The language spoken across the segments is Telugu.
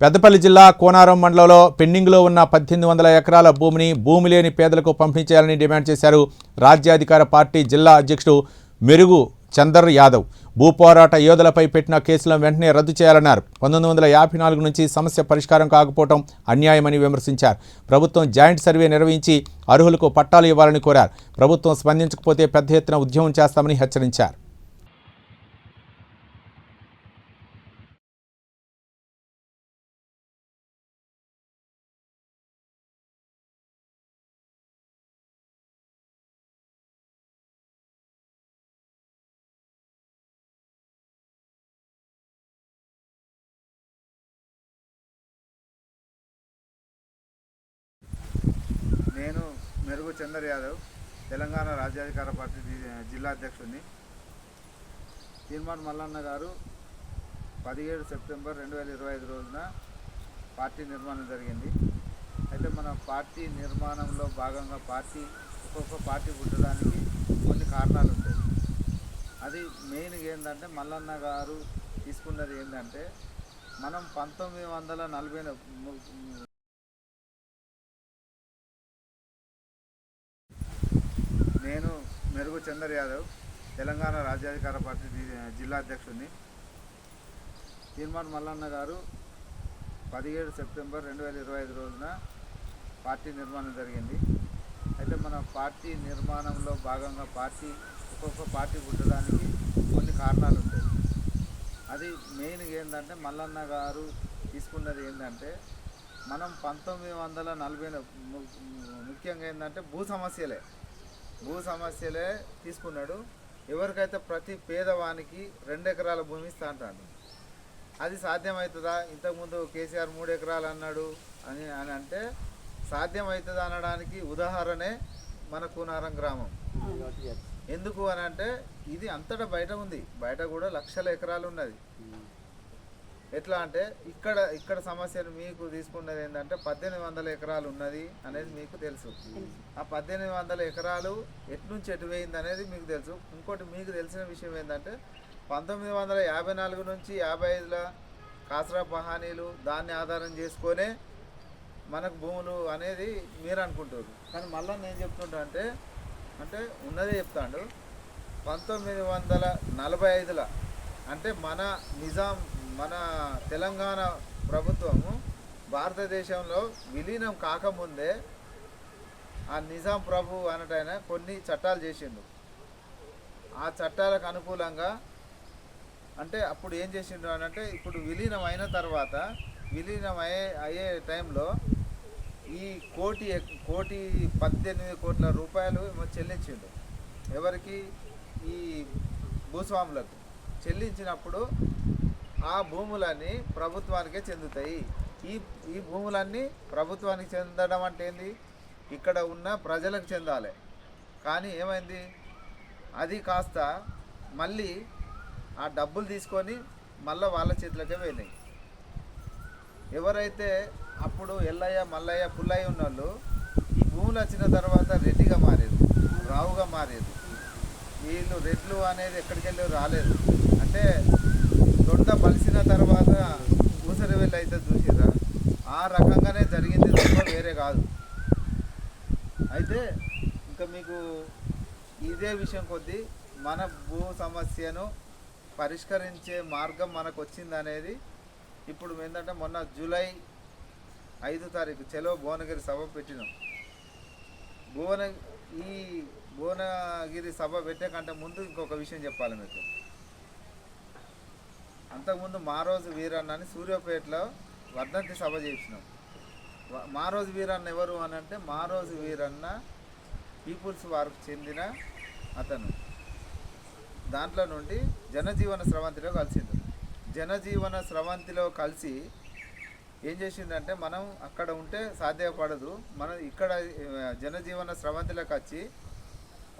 పెద్దపల్లి జిల్లా కోనారం మండలంలో పెండింగ్లో ఉన్న 1800 ఎకరాల భూమి లేని పేదలకు పంపిణీ చేయాలని డిమాండ్ చేశారు రాజ్యాధికార పార్టీ జిల్లా అధ్యక్షుడు మెరుగు చందర్ యాదవ్. భూపోరాట యోధులపై పెట్టిన కేసులను వెంటనే రద్దు చేయాలన్నారు. 1954 నుంచి సమస్య పరిష్కారం కాకపోవడం అన్యాయమని విమర్శించారు. ప్రభుత్వం జాయింట్ సర్వే నిర్వహించి అర్హులకు పట్టాలు ఇవ్వాలని కోరారు. ప్రభుత్వం స్పందించకపోతే పెద్ద ఎత్తున ఉద్యమం చేస్తామని హెచ్చరించారు. నేను మెరుగు చందర్ యాదవ్, తెలంగాణ రాజ్యాధికార పార్టీ జిల్లా అధ్యక్షుడిని. తీర్మాన్ మల్లన్న గారు 17 సెప్టెంబర్ 2025 రోజున పార్టీ నిర్మాణం జరిగింది. అయితే మన పార్టీ నిర్మాణంలో భాగంగా ఒక్కొక్క పార్టీ పుట్టడానికి కొన్ని కారణాలు ఉంటాయి. అది మెయిన్గా ఏంటంటే మల్లన్న గారు తీసుకున్నది ఏంటంటే మనం 1940 నేను మెరుగు చందర్ యాదవ్, తెలంగాణ రాజ్యాధికార పార్టీ జిల్లా అధ్యక్షుడిని. తీర్మాన్ మల్లన్న గారు 17 సెప్టెంబర్ 2025 రోజున పార్టీ నిర్మాణం జరిగింది. అయితే మన పార్టీ నిర్మాణంలో భాగంగా ఒక్కొక్క పార్టీ పుట్టడానికి కొన్ని కారణాలు ఉంటాయి. అది మెయిన్గా ఏంటంటే మల్లన్న గారు తీసుకున్నది ఏంటంటే మనం 1940 ముఖ్యంగా ఏంటంటే భూ సమస్యలే తీసుకున్నాడు. ఎవరికైతే ప్రతి పేదవానికి 2 ఎకరాల భూమి ఇస్తా అంటాడు. అది సాధ్యమవుతుందా? ఇంతకుముందు కేసీఆర్ 3 ఎకరాలు అన్నాడు అని అంటే సాధ్యమవుతుందా అనడానికి ఉదాహరణే మన కూనారం గ్రామం. ఎందుకు అని అంటే ఇది అంతటా బయట ఉంది, బయట కూడా లక్షల ఎకరాలు ఉన్నది. ఎట్లా అంటే ఇక్కడ సమస్యను మీకు తీసుకున్నది ఏంటంటే 1800 ఎకరాలు ఉన్నది అనేది మీకు తెలుసు. ఆ 1800 ఎకరాలు ఎట్నుంచి ఎటు వేయింది అనేది మీకు తెలుసు. ఇంకోటి మీకు తెలిసిన విషయం ఏంటంటే 1954 నుంచి 55ల కాసరా పహానీలు దాన్ని ఆధారం చేసుకొనే మనకు భూములు అనేది మీరు అనుకుంటారు. కానీ మళ్ళీ నేను చెప్తుంటా అంటే ఉన్నదే చెప్తాడు. 1945ల అంటే మన తెలంగాణ ప్రభుత్వము భారతదేశంలో విలీనం కాకముందే ఆ నిజాం ప్రభు అన్నటైన కొన్ని చట్టాలు చేసిండు. ఆ చట్టాలకు అనుకూలంగా అంటే అప్పుడు ఏం చేసిండు అని అంటే ఇప్పుడు విలీనం అయిన తర్వాత అయ్యే టైంలో ఈ కోటి 18 కోట్ల రూపాయలు చెల్లించిండు. ఎవరికి? ఈ భూస్వాములకు చెల్లించినప్పుడు ఆ భూములన్నీ ప్రభుత్వానికే చెందుతాయి. ఈ భూములన్నీ ప్రభుత్వానికి చెందడం అంటే ఏంది? ఇక్కడ ఉన్న ప్రజలకు చెందాలి. కానీ ఏమైంది? అది కాస్త మళ్ళీ ఆ డబ్బులు తీసుకొని మళ్ళీ వాళ్ళ చేతులకే పోయినాయి. ఎవరైతే అప్పుడు ఎల్లయ్య, మల్లయ్య, పుల్లయ్య ఉన్నోళ్ళు ఈ భూములు వచ్చిన తర్వాత రెడ్డిగా మారేది, రావుగా మారేది. వీళ్ళు రెడ్లు అనేది ఎక్కడికి వెళ్ళి రాలేదు. అంటే దొడ్డ బలిసిన తర్వాత ఊసరి వెళ్ళి అయితే చూసిరా, ఆ రకంగానే జరిగింది తప్ప వేరే కాదు. అయితే ఇంకా మీకు ఇదే విషయం కొద్దీ మన భూ సమస్యను పరిష్కరించే మార్గం మనకు వచ్చిందనేది ఇప్పుడు ఏంటంటే మొన్న జూలై 5 తారీఖు చలో భువనగిరి సభ పెట్టినాం. ఈ భువనగిరి సభ పెట్టే కంటే ముందు ఇంకొక విషయం చెప్పాలి మీకు. అంతకుముందు మారోజు వీరన్న అని సూర్యాపేటలో వర్ధంతి సభ చేసినాం. మారోజు వీరన్న ఎవరు అని అంటే మారోజు వీరన్న పీపుల్స్ వారికి చెందిన అతను. దాంట్లో నుండి జనజీవన స్రవంతిలో కలిసిండు. జనజీవన స్రవంతిలో కలిసి ఏం చేసిందంటే మనం అక్కడ ఉంటే సాధ్యపడదు, మనం ఇక్కడ జనజీవన స్రవంతిలోకి వచ్చి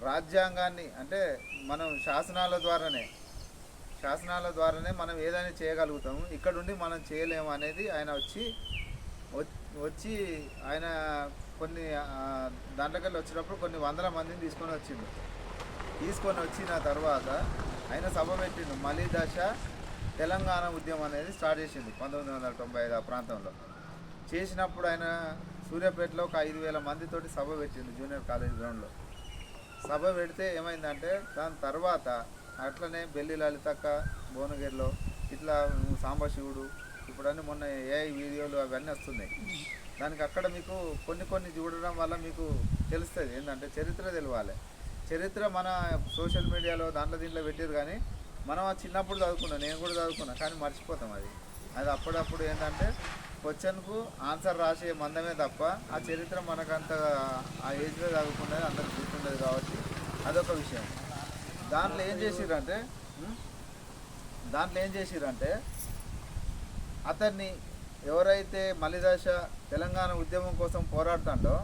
రాజ్యాంగాన్ని అంటే మనం శాసనాల ద్వారానే మనం ఏదైనా చేయగలుగుతాము, ఇక్కడ ఉండి మనం చేయలేము అనేది ఆయన వచ్చి ఆయన కొన్ని దాంట్లోకెళ్ళి వచ్చినప్పుడు కొన్ని 100 మందిని తీసుకొని వచ్చిన తర్వాత ఆయన సభ పెట్టిండు. మలిదశ తెలంగాణ ఉద్యమం అనేది స్టార్ట్ చేసింది 1995 ఆ ప్రాంతంలో. చేసినప్పుడు ఆయన సూర్యాపేటలో ఒక 5,000 మందితోటి సభ పెట్టింది జూనియర్ కాలేజ్ గ్రౌండ్లో. సభ పెడితే ఏమైందంటే దాని తర్వాత అట్లనే బెల్లి లలితక్క భువనగిరిలో ఇట్లా సాంబశివుడు ఇప్పుడు అన్నీ మొన్న ఏఐ వీడియోలు అవన్నీ వస్తున్నాయి. దానికి అక్కడ మీకు కొన్ని చూడడం వల్ల మీకు తెలుస్తుంది ఏంటంటే చరిత్ర తెలవాలి. చరిత్ర మన సోషల్ మీడియాలో దీంట్లో పెట్టారు కానీ మనం ఆ చిన్నప్పుడు చదువుకున్నాం, నేను కూడా చదువుకున్నా, కానీ మర్చిపోతాం. అది అప్పుడప్పుడు ఏంటంటే క్వశ్చన్కు ఆన్సర్ రాసే మందమే తప్ప ఆ చరిత్ర మనకంత ఆ ఏజ్లో చదువుకున్నది అందరికి గుర్తుండదు కాబట్టి అదొక విషయం. దాంట్లో ఏం చేసిరంటే అతన్ని ఎవరైతే మలిదశ తెలంగాణ ఉద్యమం కోసం పోరాడుతాడో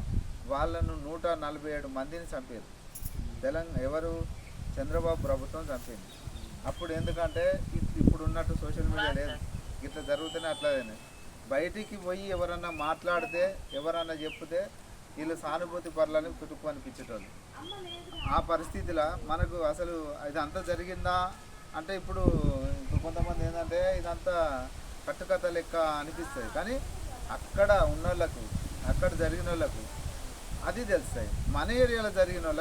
వాళ్ళను 147 మందిని చంపారు. ఎవరు చంద్రబాబు ప్రభుత్వం చంపింది. అప్పుడు ఎందుకంటే ఇప్పుడు ఉన్నట్టు సోషల్ మీడియా లేదు, ఇట్లా జరుగుతూనే అట్లానే బయటికి పోయి ఎవరన్నా మాట్లాడితే ఎవరన్నా చెప్తే వీళ్ళు సానుభూతి పరులని కుటుకు అనిపించేటోళ్ళు. ఆ పరిస్థితిలో మనకు అసలు ఇదంతా జరిగిందా అంటే ఇప్పుడు కొంతమంది ఏంటంటే ఇదంతా కట్టుకథ లెక్క అనిపిస్తుంది, కానీ అక్కడ ఉన్న వాళ్ళకు అక్కడ జరిగిన వాళ్ళకు అది తెలుస్తాయి. మన ఏరియాలో జరిగిన వాళ్ళకు